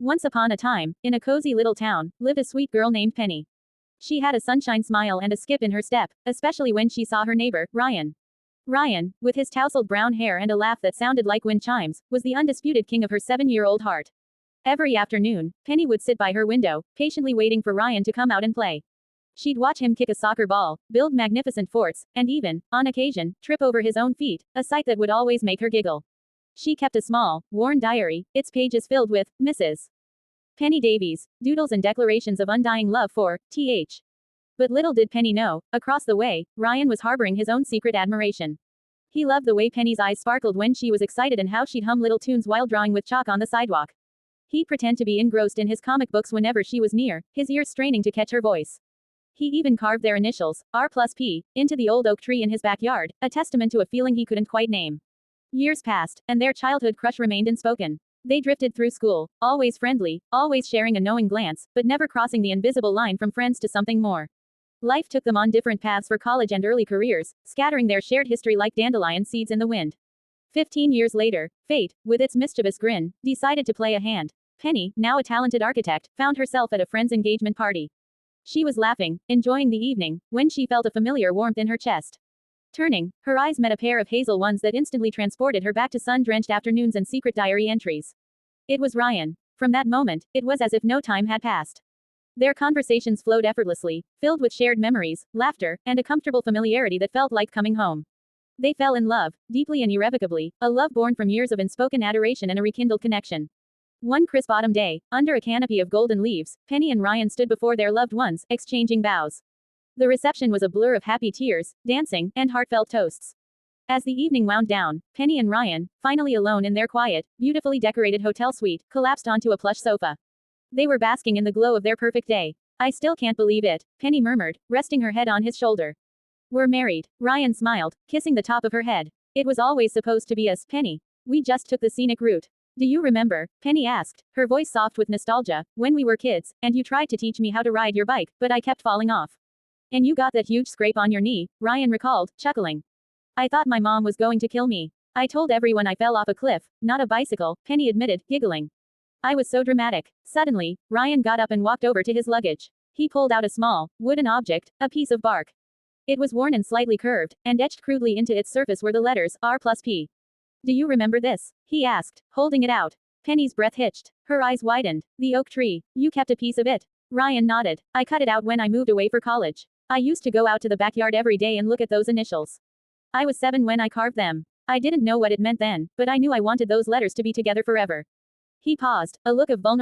Once upon a time, in a cozy little town, lived a sweet girl named Penny. She had a sunshine smile and a skip in her step, especially when she saw her neighbor, Ryan. Ryan, with his tousled brown hair and a laugh that sounded like wind chimes, was the undisputed king of her 7-year-old heart. Every afternoon, Penny would sit by her window, patiently waiting for Ryan to come out and play. She'd watch him kick a soccer ball, build magnificent forts, and even, on occasion, trip over his own feet, a sight that would always make her giggle. She kept a small, worn diary, its pages filled with, Mrs. Penny Davies, doodles and declarations of undying love for, Th. But little did Penny know, across the way, Ryan was harboring his own secret admiration. He loved the way Penny's eyes sparkled when she was excited and how she'd hum little tunes while drawing with chalk on the sidewalk. He'd pretend to be engrossed in his comic books whenever she was near, his ears straining to catch her voice. He even carved their initials, R+P, into the old oak tree in his backyard, a testament to a feeling he couldn't quite name. Years passed, and their childhood crush remained unspoken. They drifted through school, always friendly, always sharing a knowing glance, but never crossing the invisible line from friends to something more. Life took them on different paths for college and early careers, scattering their shared history like dandelion seeds in the wind. 15 years later, fate, with its mischievous grin, decided to play a hand. Penny, now a talented architect, found herself at a friend's engagement party. She was laughing, enjoying the evening, when she felt a familiar warmth in her chest. Turning, her eyes met a pair of hazel ones that instantly transported her back to sun-drenched afternoons and secret diary entries. It was Ryan. From that moment, it was as if no time had passed. Their conversations flowed effortlessly, filled with shared memories, laughter, and a comfortable familiarity that felt like coming home. They fell in love, deeply and irrevocably, a love born from years of unspoken adoration and a rekindled connection. One crisp autumn day, under a canopy of golden leaves, Penny and Ryan stood before their loved ones, exchanging vows. The reception was a blur of happy tears, dancing, and heartfelt toasts. As the evening wound down, Penny and Ryan, finally alone in their quiet, beautifully decorated hotel suite, collapsed onto a plush sofa. They were basking in the glow of their perfect day. "I still can't believe it," Penny murmured, resting her head on his shoulder. "We're married," Ryan smiled, kissing the top of her head. "It was always supposed to be us, Penny. We just took the scenic route." "Do you remember?" Penny asked, her voice soft with nostalgia, "when we were kids, and you tried to teach me how to ride your bike, but I kept falling off. And you got that huge scrape on your knee," Ryan recalled, chuckling. "I thought my mom was going to kill me. I told everyone I fell off a cliff, not a bicycle," Penny admitted, giggling. "I was so dramatic." Suddenly, Ryan got up and walked over to his luggage. He pulled out a small, wooden object, a piece of bark. It was worn and slightly curved, and etched crudely into its surface were the letters, R+P. "Do you remember this?" he asked, holding it out. Penny's breath hitched. Her eyes widened. "The oak tree. You kept a piece of it." Ryan nodded. "I cut it out when I moved away for college. I used to go out to the backyard every day and look at those initials. I was 7 when I carved them. I didn't know what it meant then, but I knew I wanted those letters to be together forever." He paused, a look of vulnerability